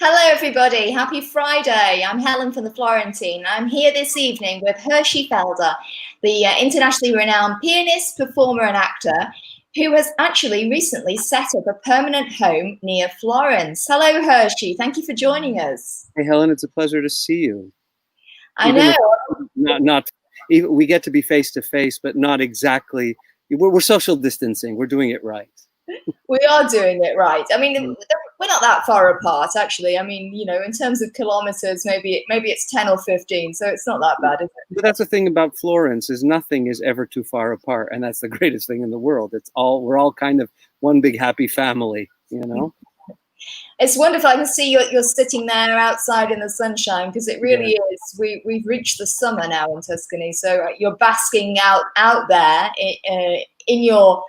Hello, everybody. Happy Friday. I'm Helen from the Florentine. I'm here this evening with Hershey Felder, the internationally renowned pianist, performer, and actor, who has actually recently set up a permanent home near Florence. Hello, Hershey. Thank you for joining us. Hey, Helen, it's a pleasure to see you. I know. Not even, we get to be face to face, but not exactly. We're social distancing. We're doing it right. We are doing it right. I mean, we're not that far apart, actually. I mean, in terms of kilometers, maybe it's 10 or 15, so it's not that bad, is it? But that's the thing about Florence is nothing is ever too far apart, and that's the greatest thing in the world. We're all kind of one big happy family, It's wonderful. I can see you're sitting there outside in the sunshine, because it really is. We've reached the summer now in Tuscany, so you're basking out there in your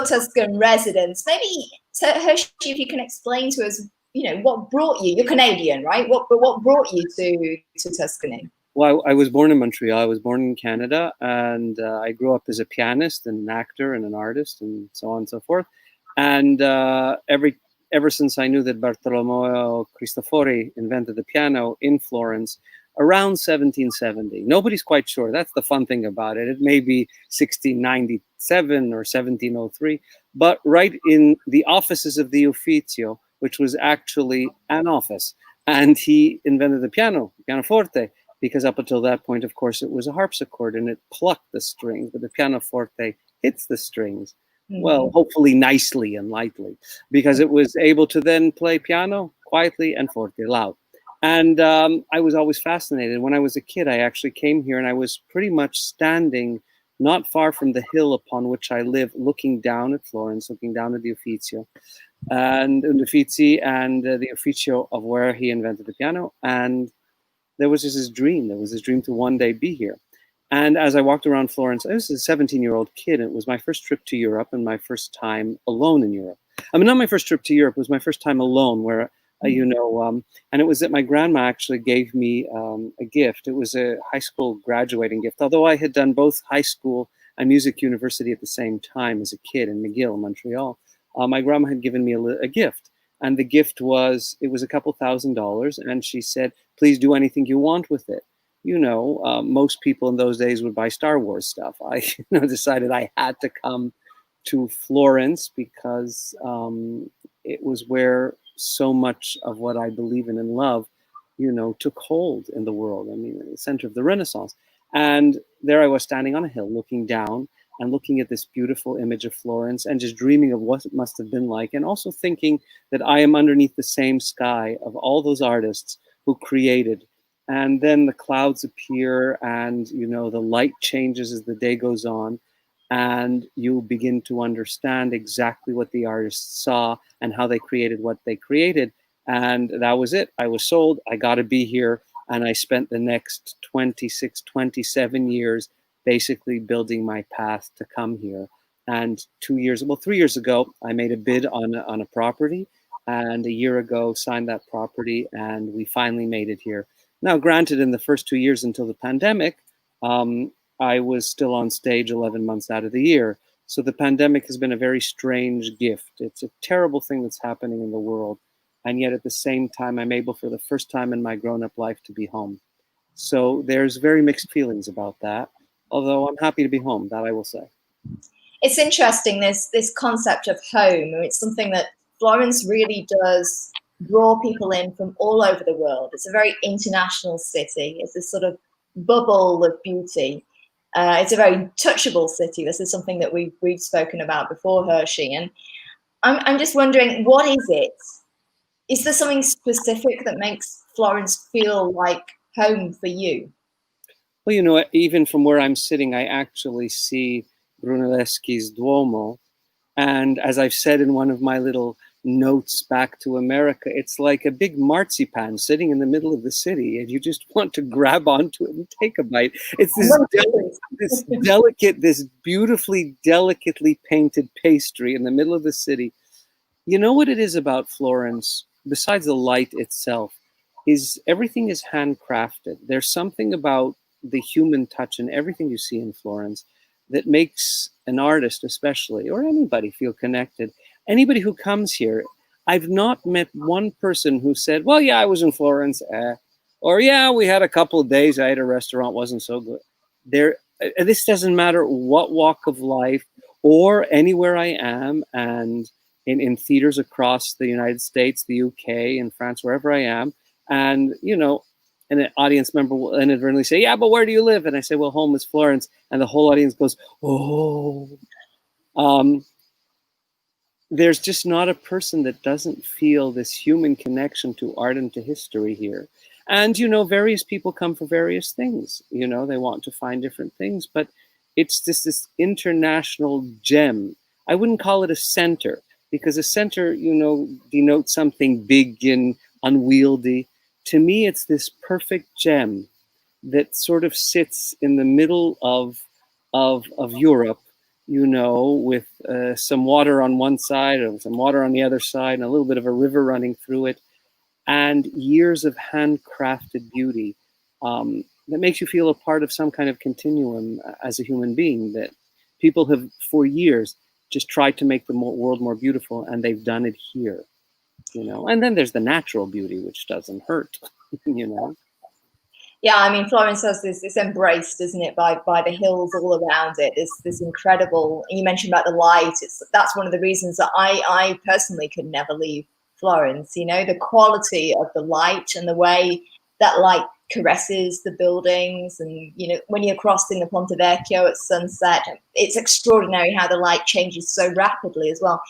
Tuscan residence. Maybe, Hershey, if you can explain to us, what brought you. You're Canadian, right? What brought you to Tuscany? Well, I was born in Montreal. I was born in Canada, and I grew up as a pianist and an actor and an artist and so on and so forth. And ever since I knew that Bartolomeo Cristofori invented the piano in Florence around 1770. Nobody's quite sure. That's the fun thing about it. It may be 1697 or 1703, but right in the offices of the Ufficio, which was actually an office. And he invented the pianoforte, because up until that point, of course, it was a harpsichord and it plucked the strings, but the pianoforte hits the strings. Well, hopefully nicely and lightly, because it was able to then play piano quietly and forte loud. And I was always fascinated. When I was a kid, I actually came here and I was pretty much standing not far from the hill upon which I live, looking down at Florence, looking down at the Ufficio and the Ufficio of where he invented the piano. And there was just this dream. There was this dream to one day be here. And as I walked around Florence, I was a 17-year-old kid. And it was my first trip to Europe and my first time alone in Europe. I mean, not my first trip to Europe, it was my first time alone where, and it was that my grandma actually gave me a gift. It was a high school graduating gift. Although I had done both high school and music university at the same time as a kid in McGill, Montreal, my grandma had given me a gift. And the gift was, it was a couple $1,000s. And she said, please do anything you want with it. Most people in those days would buy Star Wars stuff. I decided I had to come to Florence because it was where so much of what I believe in and love, took hold in the world. I mean, the center of the Renaissance. And there I was standing on a hill looking down and looking at this beautiful image of Florence and just dreaming of what it must have been like. And also thinking that I am underneath the same sky of all those artists who created. And then the clouds appear and, the light changes as the day goes on. And you begin to understand exactly what the artists saw and how they created what they created. And that was it. I was sold. I got to be here. And I spent the next 26, 27 years basically building my path to come here. And 3 years ago, I made a bid on a property. And a year ago, signed that property. And we finally made it here. Now, granted, in the first 2 years until the pandemic, I was still on stage 11 months out of the year. So the pandemic has been a very strange gift. It's a terrible thing that's happening in the world. And yet at the same time, I'm able for the first time in my grown-up life to be home. So there's very mixed feelings about that. Although I'm happy to be home, that I will say. It's interesting, this concept of home. It's something that Florence really does draw people in from all over the world. It's a very international city. It's this sort of bubble of beauty. It's a very touchable city. This is something that we've spoken about before, Hershey. And I'm just wondering, what is it? Is there something specific that makes Florence feel like home for you? Well, even from where I'm sitting, I actually see Brunelleschi's Duomo. And as I've said in one of my little notes back to America, it's like a big marzipan sitting in the middle of the city, and you just want to grab onto it and take a bite. It's this beautifully, delicately painted pastry in the middle of the city. You know what it is about Florence, besides the light itself, is everything is handcrafted. There's something about the human touch in everything you see in Florence that makes an artist especially, or anybody, feel connected. Anybody who comes here, I've not met one person who said, well, yeah, I was in Florence, or yeah, we had a couple of days, I ate a restaurant, wasn't so good. This doesn't matter what walk of life or anywhere I am, and in theaters across the United States, the UK, and France, wherever I am, and and an audience member will inadvertently say, yeah, but where do you live? And I say, well, home is Florence, and the whole audience goes, oh. There's just not a person that doesn't feel this human connection to art and to history here. And, various people come for various things. They want to find different things, but it's just this international gem. I wouldn't call it a center, because a center, denotes something big and unwieldy. To me, it's this perfect gem that sort of sits in the middle of Europe, with some water on one side and some water on the other side and a little bit of a river running through it, and years of handcrafted beauty that makes you feel a part of some kind of continuum as a human being, that people have for years just tried to make the world more beautiful, and they've done it here, And then there's the natural beauty, which doesn't hurt, Yeah, I mean, Florence has this embraced, isn't it, by the hills all around it. This incredible. You mentioned about the light. That's one of the reasons that I personally could never leave Florence. The quality of the light and the way that light caresses the buildings, and when you're crossing the Ponte Vecchio at sunset, it's extraordinary how the light changes so rapidly as well.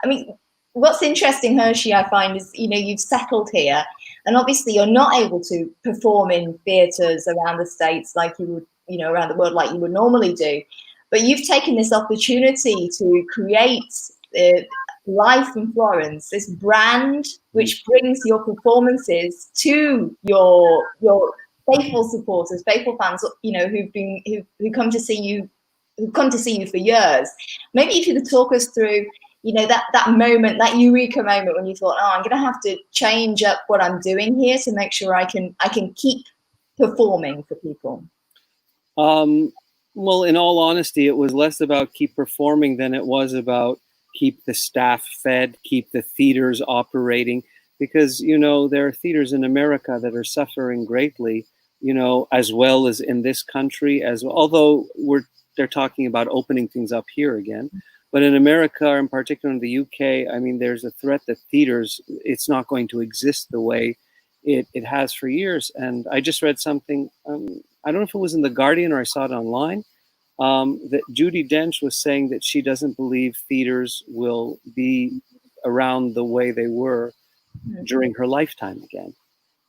I mean, what's interesting, Hershey, I find, is you've settled here. And obviously, you're not able to perform in theatres around the States like you would, around the world like you would normally do. But you've taken this opportunity to create Life in Florence, this brand which brings your performances to your faithful supporters, faithful fans, who come to see you, who've come to see you for years. Maybe if you could talk us through that moment, that eureka moment when you thought, oh, I'm going to have to change up what I'm doing here to make sure I can keep performing for people. Well, in all honesty, it was less about keep performing than it was about keep the staff fed, keep the theaters operating, because, there are theaters in America that are suffering greatly, as well as in this country, although they're talking about opening things up here again. But in America, in particular in the UK, I mean, there's a threat that theaters, it's not going to exist the way it has for years. And I just read something, I don't know if it was in The Guardian or I saw it online, that Judi Dench was saying that she doesn't believe theaters will be around the way they were during her lifetime again.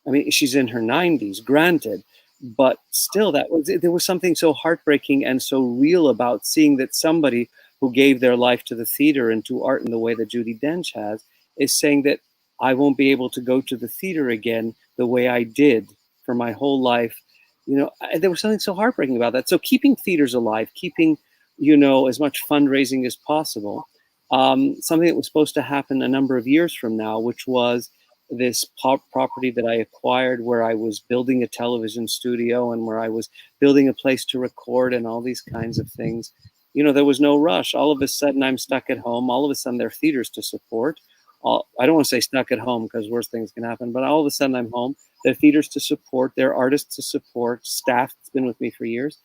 I mean, she's in her 90s, granted, but still, there was something so heartbreaking and so real about seeing that somebody who gave their life to the theater and to art in the way that Judi Dench has, is saying that I won't be able to go to the theater again the way I did for my whole life. There was something so heartbreaking about that. So keeping theaters alive, keeping, as much fundraising as possible. Something that was supposed to happen a number of years from now, which was this property that I acquired where I was building a television studio and where I was building a place to record and all these kinds of things. There was no rush. All of a sudden, I'm stuck at home. All of a sudden, there are theaters to support. I don't want to say stuck at home because worse things can happen, but all of a sudden, I'm home. There are theaters to support. There are artists to support, staff that's been with me for years.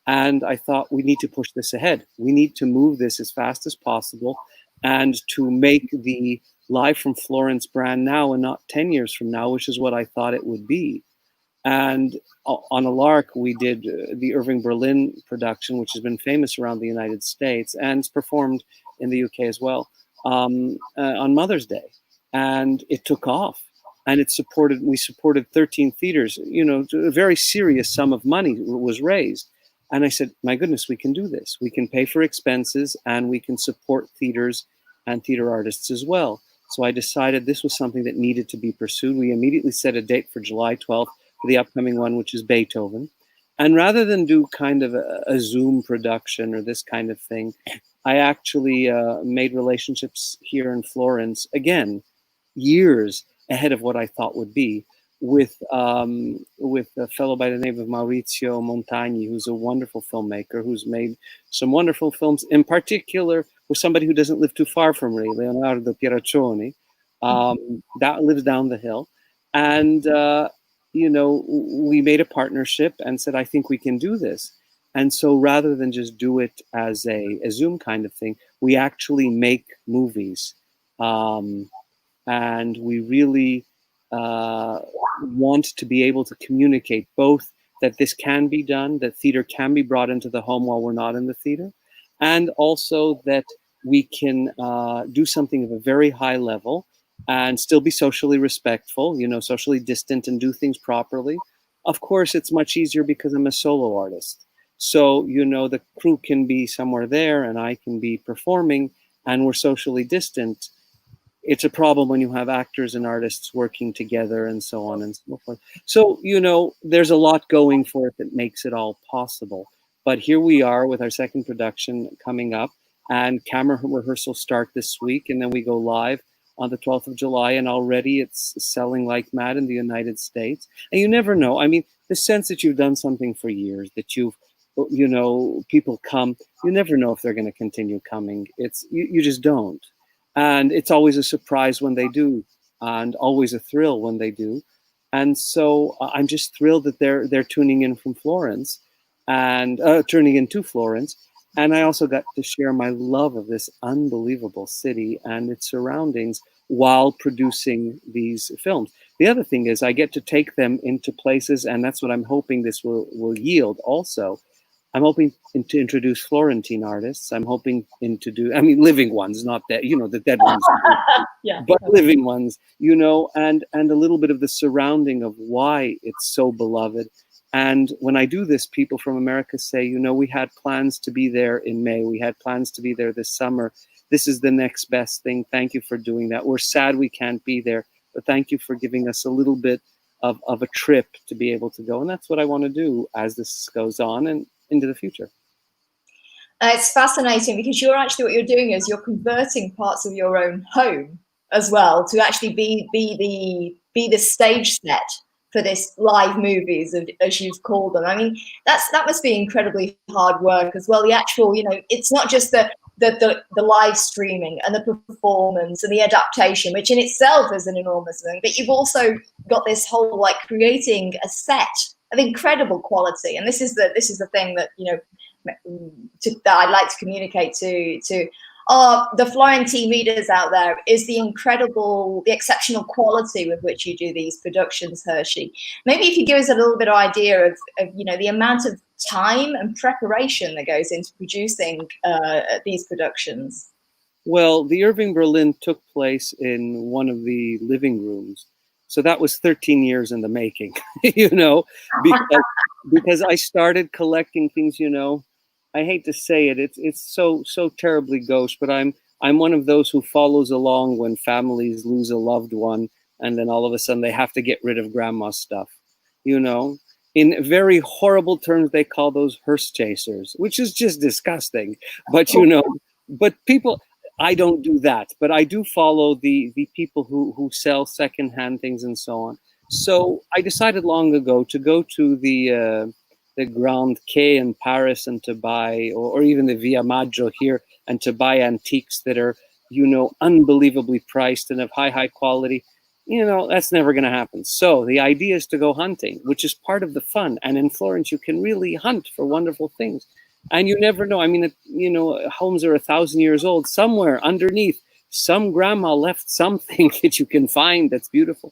And I thought, we need to push this ahead. We need to move this as fast as possible and to make the Live from Florence brand now and not 10 years from now, which is what I thought it would be. And on a lark, we did the Irving Berlin production, which has been famous around the United States and it's performed in the UK as well, on Mother's Day. And it took off. And we supported 13 theaters. A very serious sum of money was raised. And I said, my goodness, we can do this. We can pay for expenses and we can support theaters and theater artists as well. So I decided this was something that needed to be pursued. We immediately set a date for July 12th. For the upcoming one, which is Beethoven. And rather than do kind of a Zoom production or this kind of thing, I actually made relationships here in Florence, again, years ahead of what I thought would be, with a fellow by the name of Maurizio Montagni, who's a wonderful filmmaker, who's made some wonderful films, in particular with somebody who doesn't live too far from me, Leonardo Pieraccioni, that lives down the hill. And, we made a partnership and said, I think we can do this. And so rather than just do it as a Zoom kind of thing, we actually make movies. And we really want to be able to communicate both that this can be done, that theater can be brought into the home while we're not in the theater, and also that we can do something of a very high level and still be socially respectful, socially distant, and do things properly. Of course, it's much easier because I'm a solo artist. So, the crew can be somewhere there and I can be performing and we're socially distant. It's a problem when you have actors and artists working together and so on and so forth. So, there's a lot going for it that makes it all possible. But here we are with our second production coming up, and camera rehearsals start this week, and then we go live on the 12th of July, and already it's selling like mad in the United States. And you never know. I mean, the sense that you've done something for years, that people come, you never know if they're going to continue coming. You just don't. And it's always a surprise when they do, and always a thrill when they do. And so I'm just thrilled that they're tuning in from Florence and turning into Florence. And I also got to share my love of this unbelievable city and its surroundings while producing these films. The other thing is I get to take them into places, and that's what I'm hoping this will yield also. I'm hoping to introduce Florentine artists. I'm hoping living ones, not that, the dead ones, yeah, but living ones, and a little bit of the surrounding of why it's so beloved. And when I do this, people from America say, we had plans to be there in May. We had plans to be there this summer. This is the next best thing. Thank you for doing that. We're sad we can't be there, but thank you for giving us a little bit of a trip to be able to go. And that's what I want to do as this goes on and into the future. It's fascinating because what you're doing is you're converting parts of your own home as well to actually be the stage set for this live movies, as you've called them. I mean, that must be incredibly hard work as well. The actual, it's not just the live streaming and the performance and the adaptation, which in itself is an enormous thing, but you've also got this whole creating a set of incredible quality. And this is the thing that that I'd like to communicate to the Florentine readers out there, is the exceptional quality with which you do these productions, Hershey. Maybe if you give us a little bit of idea of the amount of time and preparation that goes into producing these productions. Well, the Irving Berlin took place in one of the living rooms. So that was 13 years in the making, because I started collecting things, I hate to say it, it's so terribly gauche, but I'm one of those who follows along when families lose a loved one, and then all of a sudden they have to get rid of grandma's stuff, In very horrible terms, they call those hearse chasers, which is just disgusting. But but people, I don't do that, but I do follow the people who sell secondhand things and so on. So I decided long ago to go to the Grand Quai in Paris and to buy, or even the Via Maggio here, and to buy antiques that are, unbelievably priced and of high quality. That's never going to happen. So the idea is to go hunting, which is part of the fun. And in Florence, you can really hunt for wonderful things. And you never know. I mean, homes are 1,000 years old. Somewhere underneath, some grandma left something that you can find that's beautiful.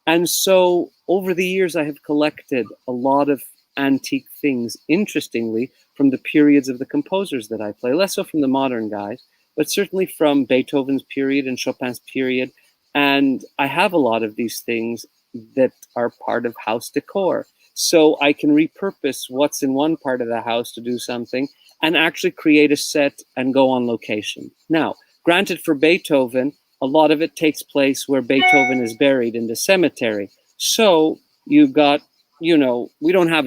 And so over the years, I have collected a lot of antique things, interestingly, from the periods of the composers that I play. Less so from the modern guys, but certainly from Beethoven's period and Chopin's period. And I have a lot of these things that are part of house decor. So I can repurpose what's in one part of the house to do something and actually create a set and go on location. Now, granted, for Beethoven, a lot of it takes place where Beethoven is buried in the cemetery. So you've got, we don't have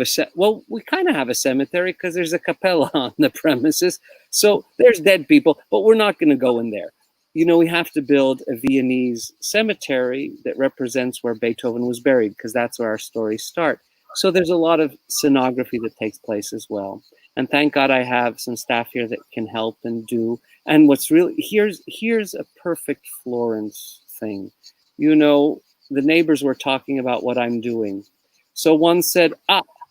we kind of have a cemetery because there's a capella on the premises. So there's dead people, but we're not going to go in there. We have to build a Viennese cemetery that represents where Beethoven was buried, because that's where our stories start. So there's a lot of scenography that takes place as well. And thank God I have some staff here that can help and do. And what's really, here's a perfect Florence thing. You know, the neighbors were talking about what I'm doing. So one said,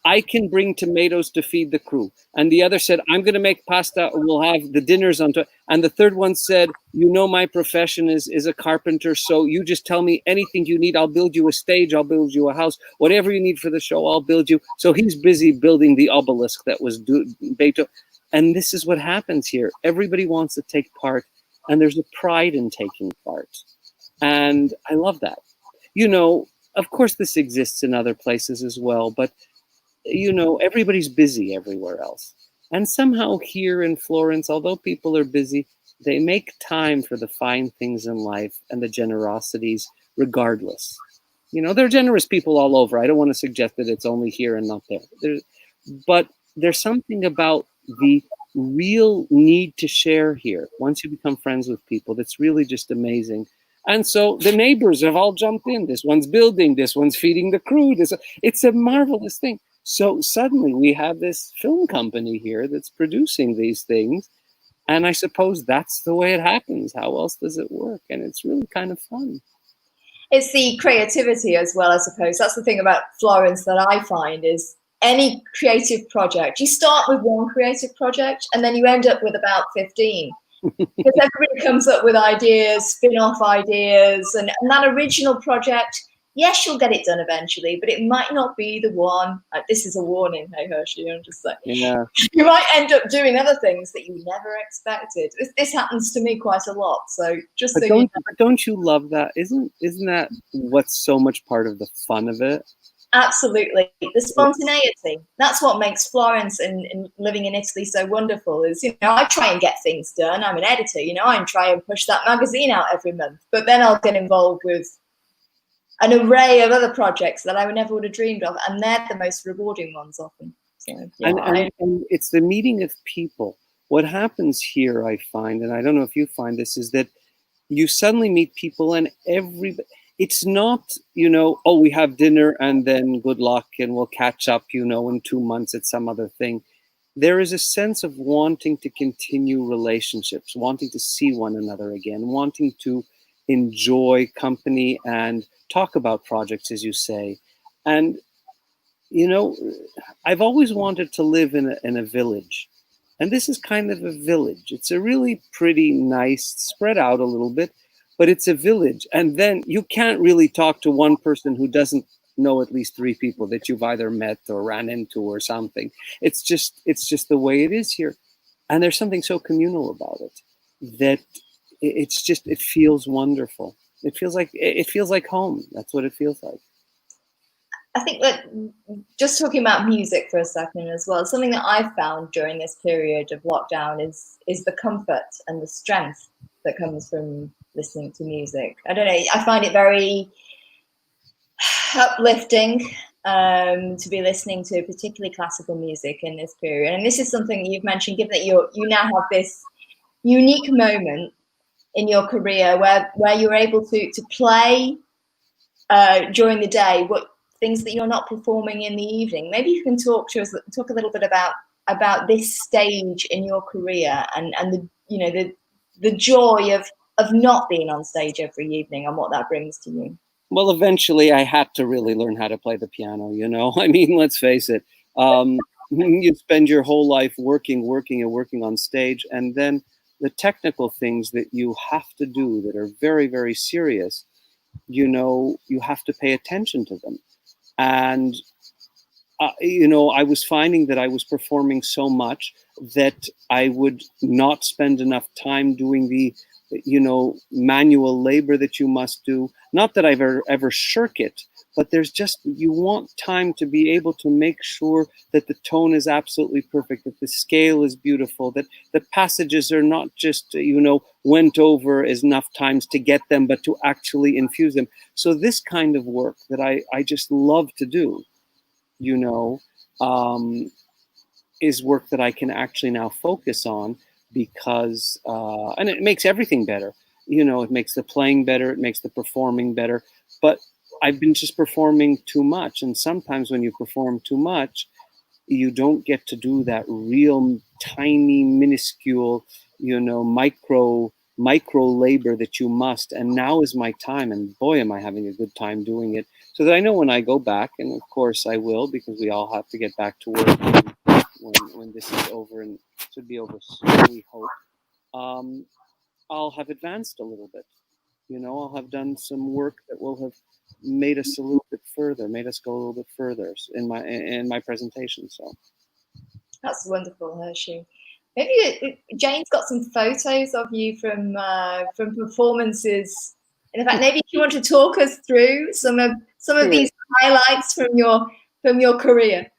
I can bring tomatoes to feed the crew. And the other said, I'm going to make pasta. We'll have the dinners on top. And the third one said, you know, my profession is a carpenter. So you just tell me anything you need. I'll build you a stage. I'll build you a house. Whatever you need for the show, I'll build you. So he's busy building the obelisk that was Beethoven. And this is what happens here. Everybody wants to take part. And there's a pride in taking part. And I love that. You know, of course, this exists in other places as well. But you know, everybody's busy everywhere else. And somehow here in Florence, although people are busy, they make time for the fine things in life and the generosities regardless. You know, there are generous people all over. I don't want to suggest that it's only here and not there. But there's something about the real need to share here once you become friends with people that's really just amazing. And so the neighbors have all jumped in. This one's building, this one's feeding the crew. It's a marvelous thing. So suddenly we have this film company here that's producing these things. And I suppose that's the way it happens. How else does it work? And it's really kind of fun. It's the creativity as well, I suppose. That's the thing about Florence that I find is any creative project, you start with one creative project and then you end up with about 15. Because everybody comes up with ideas, spin-off ideas, and that original project, yes, you'll get it done eventually, but it might not be the one. This is a warning, hey Hershey, I'm just saying. Yeah. You might end up doing other things that you never expected. This happens to me quite a lot. So just but don't you love that? Isn't that what's so much part of the fun of it? Absolutely. The spontaneity. That's what makes Florence and living in Italy so wonderful is, you know, I try and get things done. I'm an editor, you know, I try and push that magazine out every month. But then I'll get involved with an array of other projects that I never would have dreamed of. And they're the most rewarding ones often. So, yeah, and it's the meeting of people. What happens here, I find, and I don't know if you find this, is that you suddenly meet people and it's not, you know, oh, we have dinner and then good luck and we'll catch up, you know, in 2 months at some other thing. There is a sense of wanting to continue relationships, wanting to see one another again, wanting to enjoy company and talk about projects, as you say. And, you know, I've always wanted to live in a village. And this is kind of a village. It's a really pretty, nice, spread out a little bit, but it's a village. And then you can't really talk to one person who doesn't know at least 3 people that you've either met or ran into or something. It's just the way it is here. And there's something so communal about it that it feels wonderful. It feels like home. That's what it feels like. I think that just talking about music for a second as well, something that I've found during this period of lockdown is the comfort and the strength that comes from listening to music. I don't know, I find it very uplifting to be listening to particularly classical music in this period. And this is something you've mentioned, given that you now have this unique moment in your career where you're able to play during the day what things that you're not performing in the evening. Maybe you can talk a little bit about this stage in your career and the joy of not being on stage every evening and what that brings to you. Well, eventually I had to really learn how to play the piano, you know. I mean, let's face it. You spend your whole life working on stage, and then the technical things that you have to do that are very, very serious, you know, you have to pay attention to them. And, you know, I was finding that I was performing so much that I would not spend enough time doing the, you know, manual labor that you must do. Not that I've ever shirk it, but there's just, you want time to be able to make sure that the tone is absolutely perfect, that the scale is beautiful, that the passages are not just, you know, went over enough times to get them, but to actually infuse them. So this kind of work that I just love to do, you know, is work that I can actually now focus on because, and it makes everything better. You know, it makes the playing better, it makes the performing better, but I've been just performing too much. And sometimes when you perform too much, you don't get to do that real tiny, minuscule, you know, micro micro labor that you must, and now is my time, and boy, am I having a good time doing it. So that I know when I go back, and of course I will, because we all have to get back to work when this is over, and it should be over soon, we hope. I'll have advanced a little bit. I'll have done some work that will have made us a little bit further, made us go a little bit further in my presentation. So that's wonderful, Hershey. Maybe Jane's got some photos of you from performances. In fact, maybe if you want to talk us through some of these highlights from your career.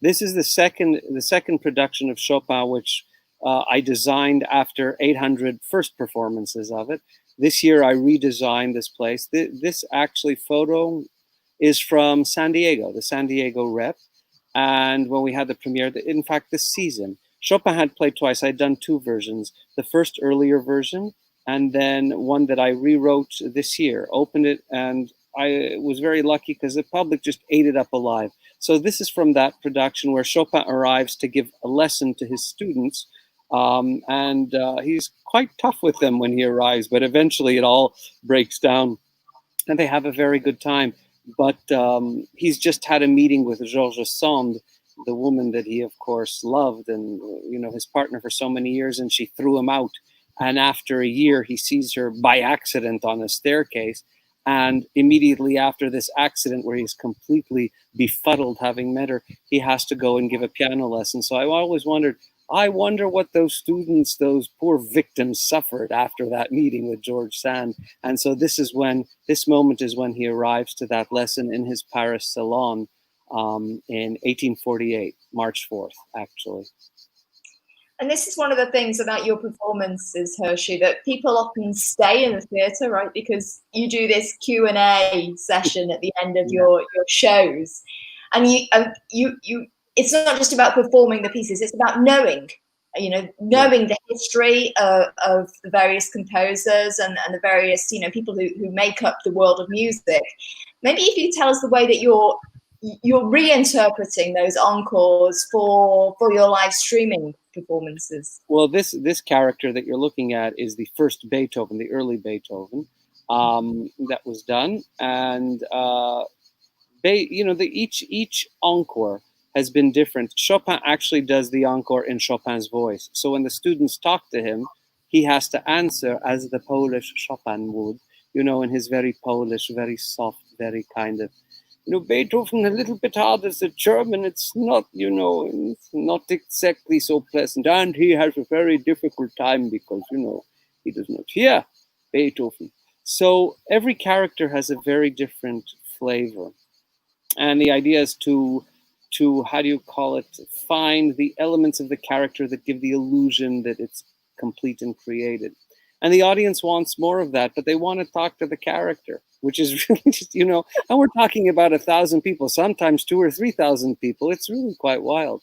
This is the second production of Chopin, which I designed after 800 first performances of it. This year I redesigned this place. This actually photo is from San Diego, the San Diego Rep. And when we had the premiere, in fact, this season, Chopin had played twice. I'd done two versions. The first earlier version, and then one that I rewrote this year. Opened it, and I was very lucky because the public just ate it up alive. So this is from that production where Chopin arrives to give a lesson to his students. And he's quite tough with them when he arrives, but eventually it all breaks down and they have a very good time. But he's just had a meeting with Georges Sand, the woman that he, of course, loved and, his partner for so many years, and she threw him out. And after a year, he sees her by accident on a staircase. And immediately after this accident, where he's completely befuddled having met her, he has to go and give a piano lesson. So I always wondered, I wonder what those students, those poor victims, suffered after that meeting with George Sand. And so this moment is when he arrives to that lesson in his Paris salon in 1848, March 4th, actually. And this is one of the things about your performances, Hershey, that people often stay in the theatre, right? Because you do this Q&A session at the end of your shows, and you it's not just about performing the pieces; it's about knowing the history of the various composers and the various people who make up the world of music. Maybe if you tell us the way that you're reinterpreting those encores for your live streaming performances. Well, this character that you're looking at is the first Beethoven, the early Beethoven, that was done, and each encore has been different. Chopin actually does the encore in Chopin's voice, so when the students talk to him, he has to answer as the Polish Chopin would, in his very Polish, very soft, very kind of. Beethoven a little bit hard as a German. It's not, it's not exactly so pleasant. And he has a very difficult time because, he does not hear Beethoven. So every character has a very different flavor. And the idea is to how do you call it, find the elements of the character that give the illusion that it's complete and created. And the audience wants more of that, but they want to talk to the character, which is really just, and we're talking about 1,000 people, sometimes 2,000 or 3,000 people. It's really quite wild.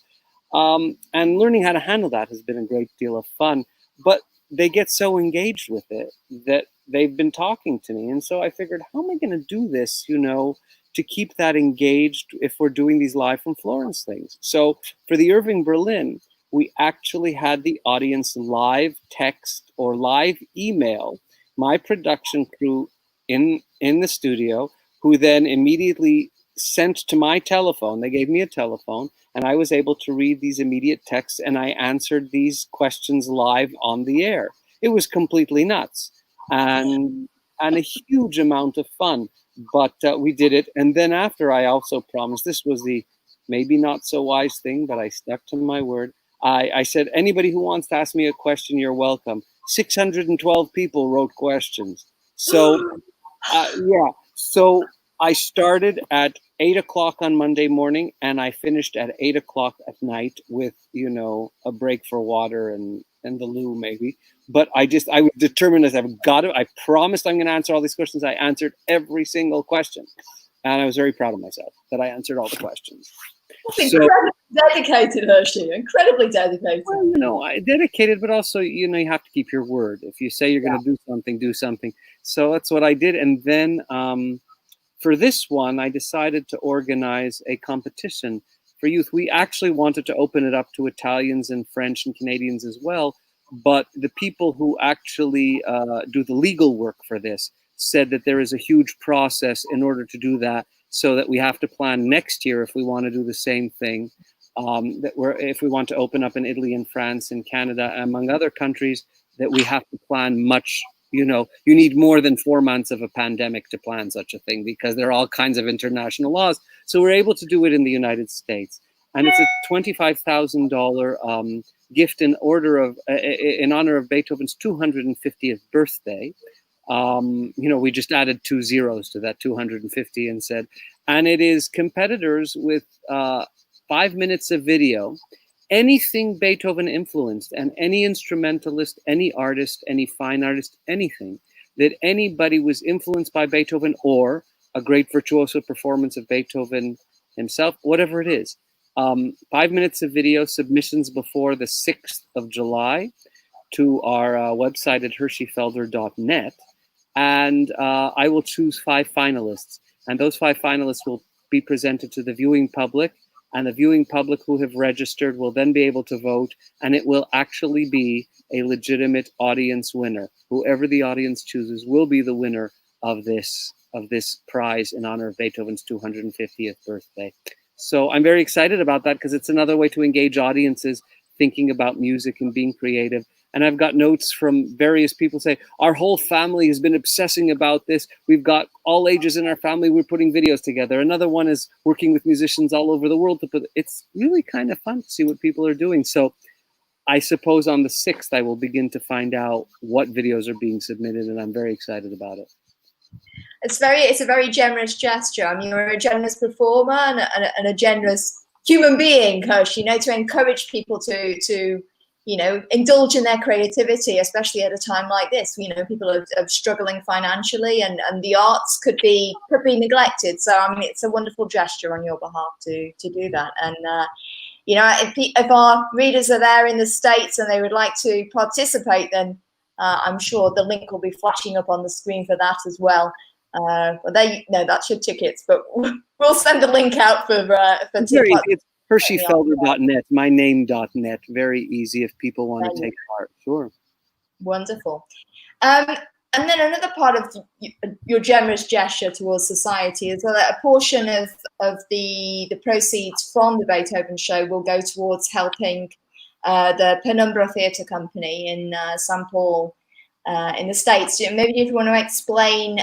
And learning how to handle that has been a great deal of fun, but they get so engaged with it that they've been talking to me. And so I figured, how am I going to do this, to keep that engaged if we're doing these live from Florence things? So for the Irving Berlin, we actually had the audience live text or live email my production crew in the studio, who then immediately sent to my telephone. They gave me a telephone, and I was able to read these immediate texts, and I answered these questions live on the air. It was completely nuts and a huge amount of fun, but we did it. And then after, I also promised, this was the maybe not so wise thing, but I stuck to my word. I said, anybody who wants to ask me a question, you're welcome. 612 people wrote questions. So, so I started at 8 o'clock on Monday morning, and I finished at 8 o'clock at night with, a break for water and the loo maybe. But I was determined as I've got it. I promised I'm going to answer all these questions. I answered every single question. And I was very proud of myself that I answered all the questions. Incredibly dedicated, Hershey. Incredibly dedicated. Well, I dedicated, but also, you have to keep your word. If you say you're going to do something. So that's what I did. And then for this one, I decided to organize a competition for youth. We actually wanted to open it up to Italians and French and Canadians as well. but the people who actually do the legal work for this said that there is a huge process in order to do that, so that we have to plan next year if we want to do the same thing. If we want to open up in Italy and France and Canada, among other countries, that we have to plan much. You need more than 4 months of a pandemic to plan such a thing, because there are all kinds of international laws. So we're able to do it in the United States, and it's a $25,000 gift in honor of Beethoven's 250th birthday. We just added 2 zeros to that 250 and said, and it is competitors with 5 minutes of video, anything Beethoven influenced, and any instrumentalist, any artist, any fine artist, anything that anybody was influenced by Beethoven, or a great virtuoso performance of Beethoven himself, whatever it is. 5 minutes of video, submissions before the 6th of July to our website at hersheyfelder.net. And I will choose 5 finalists. And those 5 finalists will be presented to the viewing public. And the viewing public who have registered will then be able to vote. And it will actually be a legitimate audience winner. Whoever the audience chooses will be the winner of this prize in honor of Beethoven's 250th birthday. So I'm very excited about that, because it's another way to engage audiences thinking about music and being creative. And I've got notes from various people say, our whole family has been obsessing about this. We've got all ages in our family. We're putting videos together. Another one is working with musicians all over the world. It's really kind of fun to see what people are doing. So I suppose on the 6th, I will begin to find out what videos are being submitted, and I'm very excited about it. It's a very generous gesture. I mean, you're a generous performer and a generous human being, Hershey, to encourage people to indulge in their creativity, especially at a time like this. People are struggling financially, and the arts could be neglected. So, I mean, it's a wonderful gesture on your behalf to do that. And, if our readers are there in the States and they would like to participate, then I'm sure the link will be flashing up on the screen for that as well. But that's your tickets, but we'll send the link out for tickets. It's hersheyfelder.net, my name.net. Very easy if people want to take part. Sure. Wonderful. And then another part of your generous gesture towards society is that a portion of the proceeds from the Beethoven show will go towards helping the Penumbra Theatre Company in St. Paul in the States. Maybe if you want to explain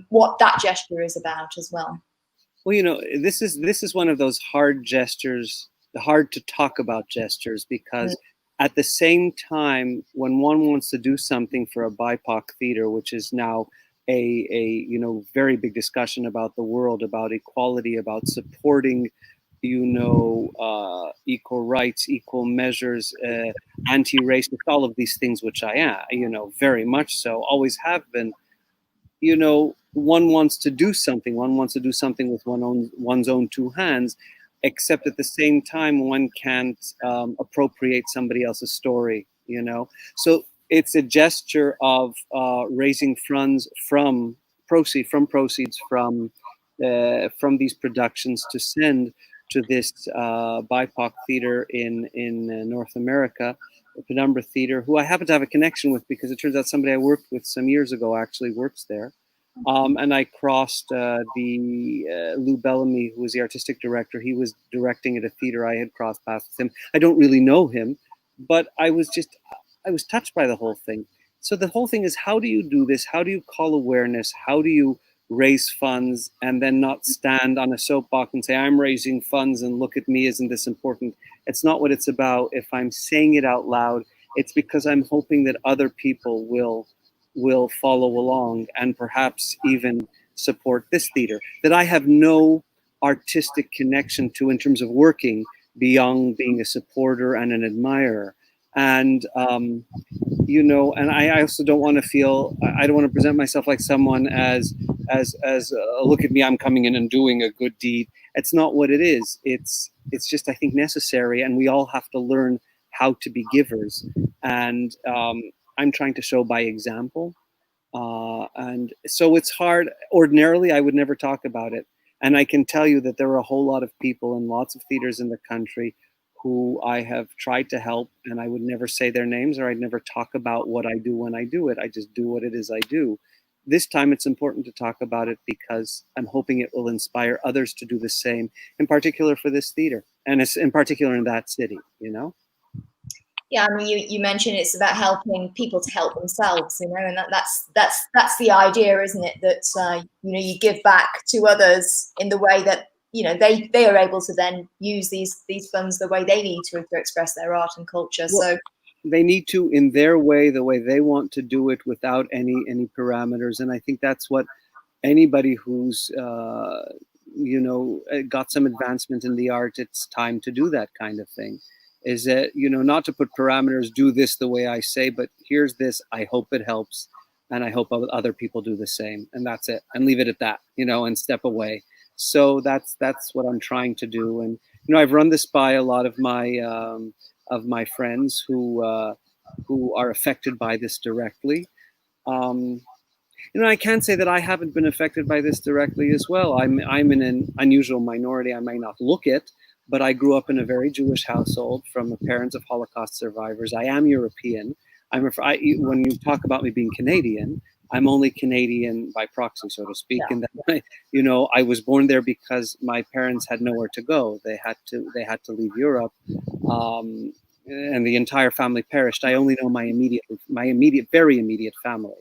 what that gesture is about as well. Well, this is one of those hard gestures, hard to talk about gestures, because at the same time, when one wants to do something for a BIPOC theater, which is now a very big discussion about the world, about equality, about supporting, equal rights, equal measures, anti-racist, all of these things, which I am, very much so, always have been. One wants to do something. One wants to do something with one's own 2 hands, except at the same time, one can't appropriate somebody else's story. So it's a gesture of raising funds from proceeds from these productions to send to this BIPOC theater in North America, the Penumbra Theater, who I happen to have a connection with, because it turns out somebody I worked with some years ago actually works there. And I crossed Lou Bellamy, who was the artistic director. He was directing at a theater. I had crossed paths with him. I don't really know him, but I was touched by the whole thing. So the whole thing is, how do you do this? How do you call awareness? How do you raise funds and then not stand on a soapbox and say, I'm raising funds and look at me, isn't this important? It's not what it's about. If I'm saying it out loud, it's because I'm hoping that other people will follow along and perhaps even support this theater that I have no artistic connection to in terms of working, beyond being a supporter and an admirer. And and I also don't want to feel, I don't want to present myself like someone as look at me, I'm coming in and doing a good deed. It's not what it is. It's just, I think, necessary, and we all have to learn how to be givers. And I'm trying to show by example. And so it's hard. Ordinarily, I would never talk about it. And I can tell you that there are a whole lot of people in lots of theaters in the country who I have tried to help, and I would never say their names, or I'd never talk about what I do when I do it. I just do what it is I do. This time it's important to talk about it because I'm hoping it will inspire others to do the same, in particular for this theater, and it's in particular in that city, you know? Yeah, I mean, you mentioned it's about helping people to help themselves, you know, and that's the idea, isn't it? That you know, you give back to others in the way that, you know, they are able to then use these funds the way they need to express their art and culture. Well, so they need to, in their way, the way they want to do it, without any parameters. And I think that's what anybody who's you know, got some advancement in the art, it's time to do that kind of thing. Is that, you know, not to put parameters, do this the way I say, but here's this, I hope it helps, and I hope other people do the same, and that's it, and leave it at that, you know, and step away. So that's what I'm trying to do. And you know, I've run this by a lot of my friends who are affected by this directly. Um, you know, I can't say that I haven't been affected by this directly as well. I'm in an unusual minority. I may not look it, but I grew up in a very Jewish household from the parents of Holocaust survivors. I am European. When you talk about me being Canadian, I'm only Canadian by proxy, so to speak. yeah. And that, you know, I was born there because my parents had nowhere to go. They had to leave Europe, and the entire family perished. I only know my immediate, very immediate family.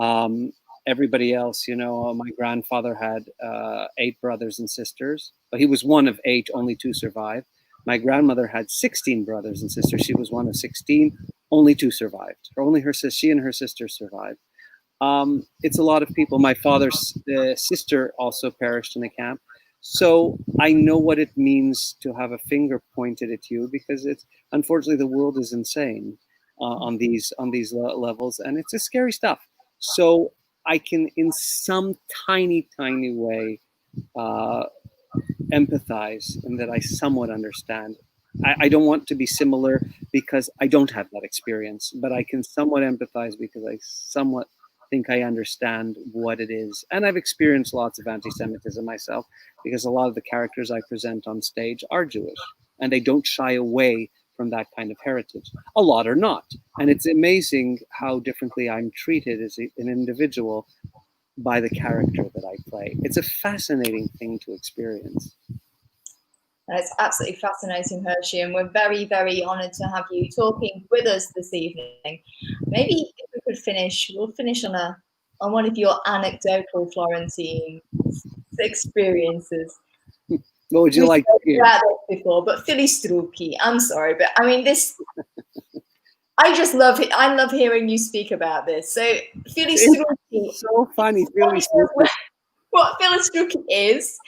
Um, Everybody else, you know, my grandfather had 8 brothers and sisters, but he was one of 8, only 2 survived. My grandmother had 16 brothers and sisters. She was one of 16, only 2 survived. She and her sister survived. It's a lot of people. My father's sister also perished in a camp. So I know what it means to have a finger pointed at you, because it's, unfortunately, the world is insane on these levels, and it's a scary stuff. So I can, in some tiny way, uh, empathize, and that I somewhat understand. I don't want to be similar because I don't have that experience, but I can somewhat empathize because I somewhat think I understand what it is. And I've experienced lots of anti-Semitism myself, because a lot of the characters I present on stage are Jewish, and they don't shy away from that kind of heritage. A lot are not. And it's amazing how differently I'm treated as an individual by the character that I play. It's a fascinating thing to experience. It's absolutely fascinating, Hershey, and we're very, very honoured to have you talking with us this evening. Maybe if we could we'll finish on one of your anecdotal Florentine experiences. What would you like to hear? About this before, but Philly Strucki, I'm sorry, but I mean this. I just love it. I love hearing you speak about this. So Philly Strucki, so funny, Philly Strucki. What Philly Strucki is,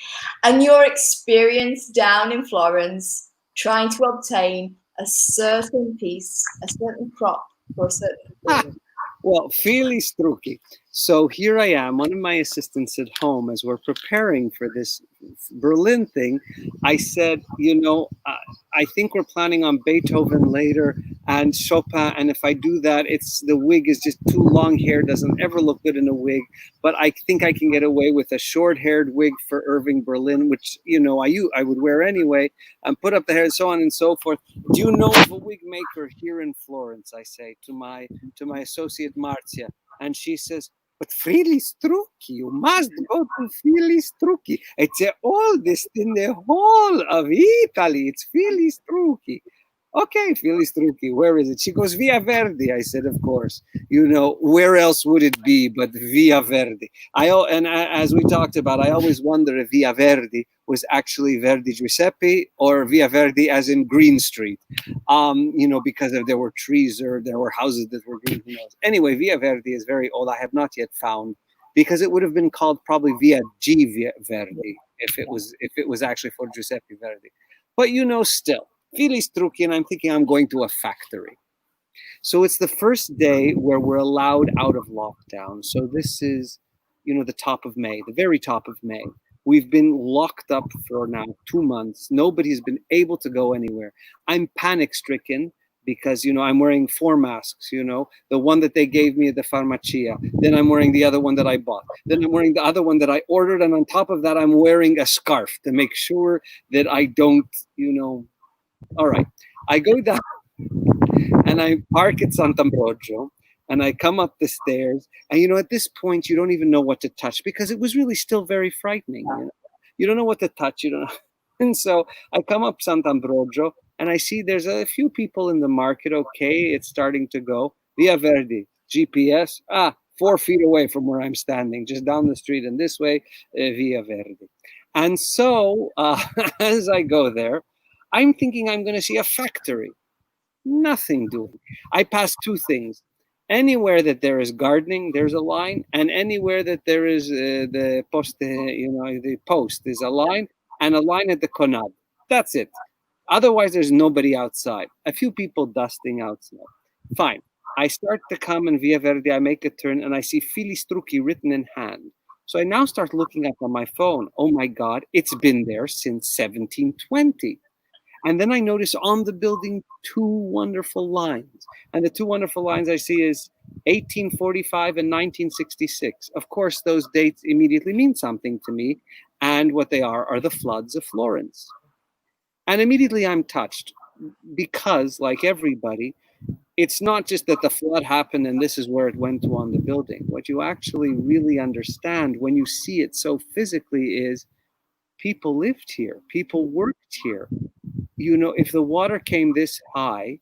and your experience down in Florence trying to obtain a certain piece, a certain prop for a certain performance. Well, Philly Strucki. So here I am, one of my assistants at home, as we're preparing for this Berlin thing. I said, you know, I think we're planning on Beethoven later and Chopin. And if I do that, the wig is just too long hair, doesn't ever look good in a wig. But I think I can get away with a short-haired wig for Irving Berlin, which, you know, I would wear anyway, and put up the hair and so on and so forth. Do you know of a wig maker here in Florence? I say to my associate Marzia, and she says, but Philly Strucki, you must go to Philly Strucki. It's the oldest in the whole of Italy. It's Philly Strucki. Okay, Philly Strucki, where is it? She goes, Via Verdi. I said, of course. You know, where else would it be but Via Verdi? As we talked about, I always wonder if Via Verdi was actually Verdi Giuseppe or Via Verdi as in Green Street. You know, because if there were trees or there were houses that were green, who knows. Anyway, Via Verdi is very old. I have not yet found, because it would have been called probably Via Verdi if it was actually for Giuseppe Verdi. But you know, still, Philly Strucki, and I'm thinking I'm going to a factory. So it's the first day where we're allowed out of lockdown. So this is, you know, the top of May, the very top of May. We've been locked up for now 2 months. Nobody's been able to go anywhere. I'm panic stricken because, you know, I'm wearing 4 masks, you know, the one that they gave me at the Farmacia. Then I'm wearing the other one that I bought. Then I'm wearing the other one that I ordered. And on top of that, I'm wearing a scarf to make sure that I don't, you know, All right. I go down and I park at Sant'Ambrogio and I come up the stairs. And, at this point, you don't even know what to touch because it was really still very frightening. You don't know what to touch. You don't know. And so I come up Sant'Ambrogio and I see there's a few people in the market. Okay, it's starting to go. Via Verdi, GPS. 4 feet away from where I'm standing, just down the street and this way, Via Verdi. And so as I go there, I'm thinking I'm going to see a factory. Nothing doing. I pass two things. Anywhere that there is gardening, there's a line, and anywhere that there is the poste, the post is a line, and a line at the Conad. That's it. Otherwise, there's nobody outside. A few people dusting outside. Fine. I start to come in Via Verde. I make a turn, and I see Filistrucchi written in hand. So I now start looking up on my phone. Oh my God, it's been there since 1720. And then I notice on the building two wonderful lines. And the two wonderful lines I see is 1845 and 1966. Of course, those dates immediately mean something to me. And what they are the floods of Florence. And immediately I'm touched because, like everybody, it's not just that the flood happened and this is where it went to on the building. What you actually really understand when you see it so physically is people lived here, people worked here. If the water came this high,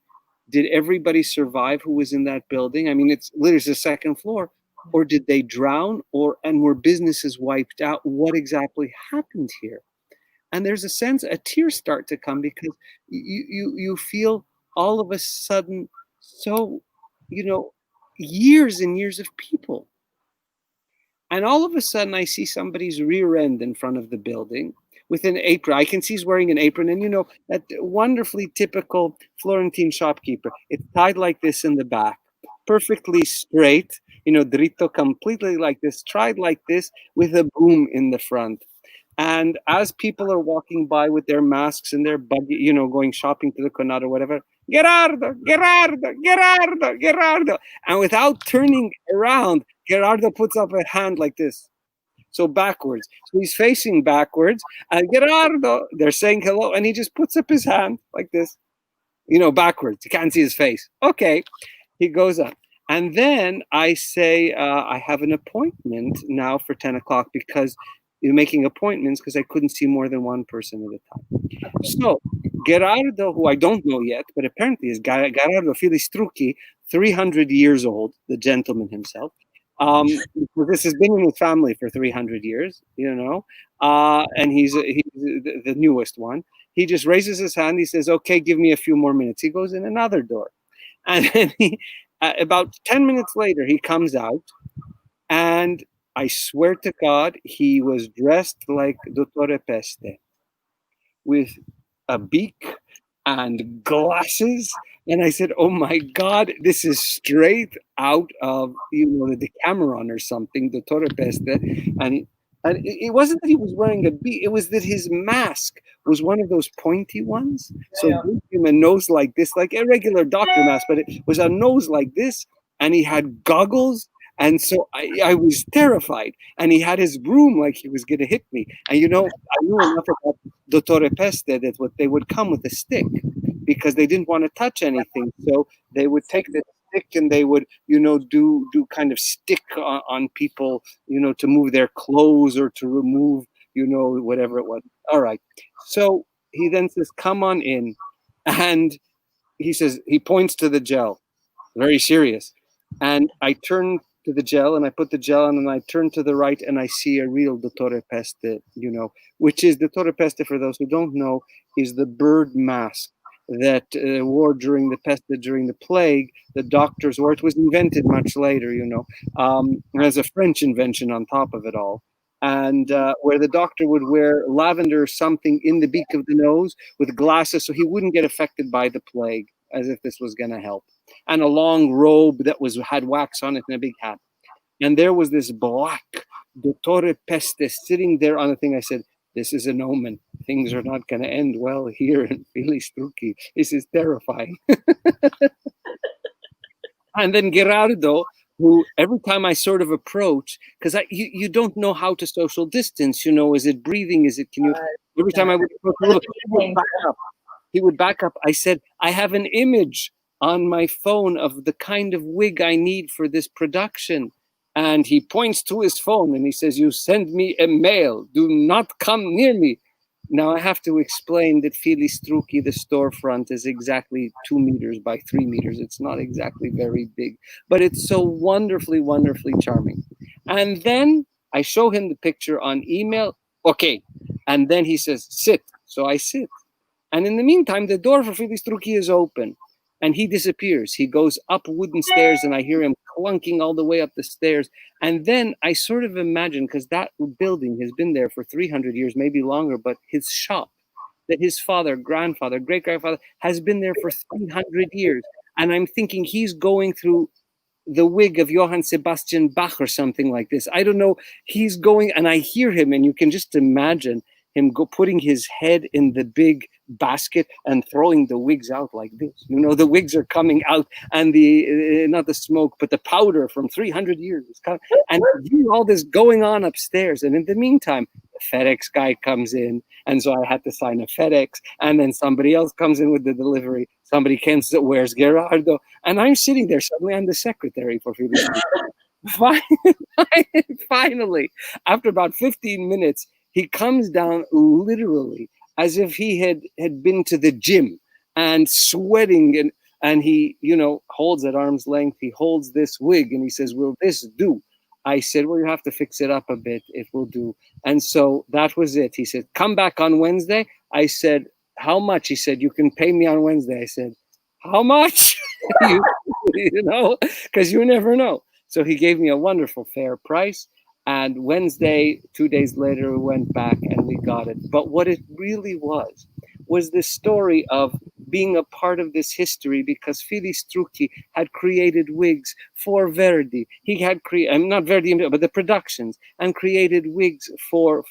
did everybody survive who was in that building? I mean, it's literally the second floor. Or did they drown and were businesses wiped out? What exactly happened here? And there's a tears start to come because you feel all of a sudden so, years and years of people. And all of a sudden I see somebody's rear end in front of the building with an apron. I can see he's wearing an apron, and that wonderfully typical Florentine shopkeeper. It's tied like this in the back, perfectly straight, dritto, completely like this, tried like this, with a broom in the front. And as people are walking by with their masks and their buggy, going shopping to the Conad or whatever, Gerardo, Gerardo, Gerardo, Gerardo. And without turning around, Gerardo puts up a hand like this. So backwards. So he's facing backwards. And Gerardo, they're saying hello. And he just puts up his hand like this, backwards. You can't see his face. Okay. He goes up. And then I say, I have an appointment now for 10 o'clock because you're making appointments because I couldn't see more than one person at a time. So Gerardo, who I don't know yet, but apparently is Gerardo Filistrucchi, 300 years old, the gentleman himself. This has been in his family for 300 years, and he's the newest one. He just raises his hand. He says, okay, give me a few more minutes. He goes in another door. And then about 10 minutes later, he comes out, and I swear to God, he was dressed like Dottore Peste, with a beak and glasses. And I said, oh my God, this is straight out of, the Decameron or something, Dottore Peste. And it wasn't that he was wearing a beak, it was that his mask was one of those pointy ones. So it gave him a nose like this, like a regular doctor mask, but it was a nose like this. And he had goggles. And so I was terrified. And he had his broom like he was going to hit me. And, I knew enough about Dottore Peste that they would come with a stick because they didn't want to touch anything. So they would take the stick and they would, do kind of stick on people, to move their clothes or to remove, whatever it was. All right. So he then says, come on in. And he points to the gel, very serious. And I turn to the gel and I put the gel on and I turn to the right and I see a real Dottore Peste, which is Dottore Peste, for those who don't know, is the bird mask that wore during the plague. The doctors wore. It was invented much later, as a French invention on top of it all. And where the doctor would wear lavender or something in the beak of the nose with glasses so he wouldn't get affected by the plague, as if this was going to help. And a long robe that had wax on it and a big hat. And there was this black Dottore Peste sitting there on the thing. I said, this is an omen. Things are not going to end well here in Filistrucchi. This is terrifying. And then Gerardo, who every time I sort of approach, because you don't know how to social distance, is it breathing? Is it, every time I would approach a little, back up. he would back up. I said, I have an image on my phone of the kind of wig I need for this production. And he points to his phone and he says, you send me a mail. Do not come near me. Now I have to explain that Filistruki, the storefront, is exactly 2 meters by 3 meters. It's not exactly very big, but it's so wonderfully, wonderfully charming. And then I show him the picture on email. Okay. And then he says, sit. So I sit. And in the meantime, the door for Filistruki is open. And he disappears. He goes up wooden stairs, and I hear him clunking all the way up the stairs. And then I sort of imagine, because that building has been there for 300 years, maybe longer, but his shop that his father, grandfather, great-grandfather has been there for 300 years. And I'm thinking he's going through the wig of Johann Sebastian Bach or something like this. I don't know. He's going, and I hear him, and you can just imagine him putting his head in the big basket and throwing the wigs out like this. You know, the wigs are coming out, and the not the smoke, but the powder from 300 years is coming, and all this going on upstairs. And in the meantime, the FedEx guy comes in, and so I had to sign a FedEx, and then somebody else comes in with the delivery. Somebody comes, where's Gerardo? And I'm sitting there. Suddenly, I'm the secretary for Felix. Finally, after about 15 minutes, he comes down literally as if he had been to the gym and sweating, and he, you know, holds at arm's length. He holds this wig and he says, will this do? I said, well, you have to fix it up a bit. It will do. And so that was it. He said, come back on Wednesday. I said, how much? He said, you can pay me on Wednesday. I said, how much? you know, because you never know. So he gave me a wonderful fair price. And Wednesday, 2 days later, we went back and we got it. But what it really was the story of being a part of this history, because Filistruki had created wigs for Verdi. He had created, not Verdi, but the productions, and created wigs for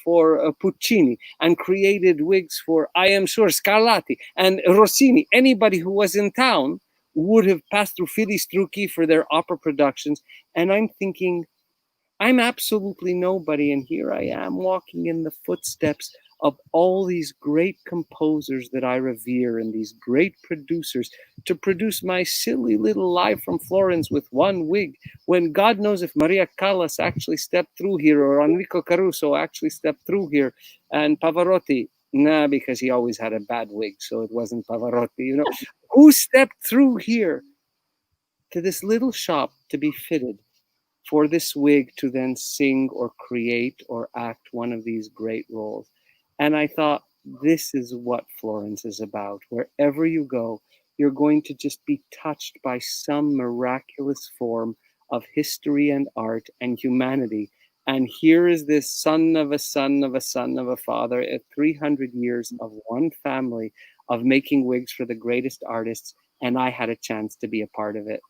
Puccini, and created wigs for, I am sure, Scarlatti and Rossini. Anybody who was in town would have passed through Filistruki for their opera productions. And I'm thinking, I'm absolutely nobody, and here I am walking in the footsteps of all these great composers that I revere and these great producers to produce my silly little Live from Florence with one wig, when God knows if Maria Callas actually stepped through here, or Enrico Caruso actually stepped through here, and Pavarotti, nah, because he always had a bad wig, so it wasn't Pavarotti, you know. Who stepped through here to this little shop to be fitted for this wig to then sing or create or act one of these great roles? And I thought, this is what Florence is about. Wherever you go, you're going to just be touched by some miraculous form of history and art and humanity. And here is this son of a son of a son of a father at 300 years of one family of making wigs for the greatest artists. And I had a chance to be a part of it.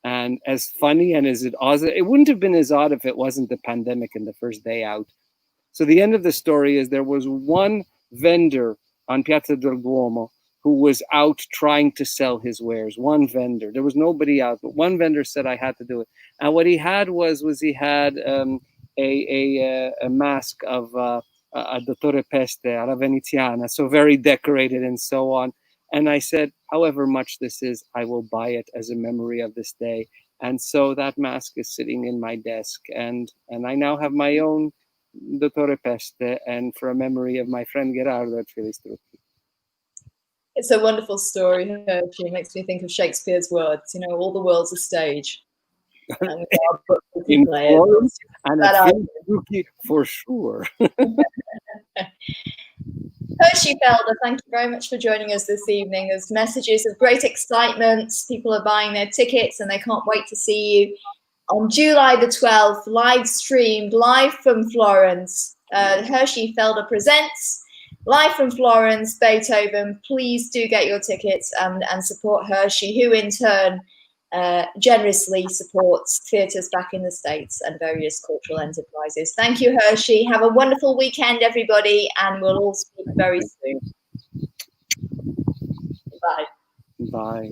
And as funny and as it wouldn't have been as odd if it wasn't the pandemic and the first day out. So the end of the story is there was one vendor on Piazza del Duomo who was out trying to sell his wares. One vendor. There was nobody out, but one vendor said I had to do it. And what he had was he had a mask of a Dottore Peste, alla Veneziana, so very decorated and so on. And I said, however much this is, I will buy it as a memory of this day. And so that mask is sitting in my desk. And I now have my own Dottore Peste, and for a memory of my friend Gerardo at Filistruki. It's a wonderful story, Hershey. It makes me think of Shakespeare's words, you know, all the world's a stage. And in Florence and at Filistruki for sure. Hershey Felder, thank you very much for joining us this evening. There's messages of great excitement. People are buying their tickets and they can't wait to see you on July the 12th, live streamed, live from Florence. Hershey Felder presents Live from Florence, Beethoven. Please do get your tickets and support Hershey, who in turn generously supports theatres back in the States and various cultural enterprises. Thank you, Hershey. Have a wonderful weekend, everybody, and we'll all speak very soon. Bye. Bye.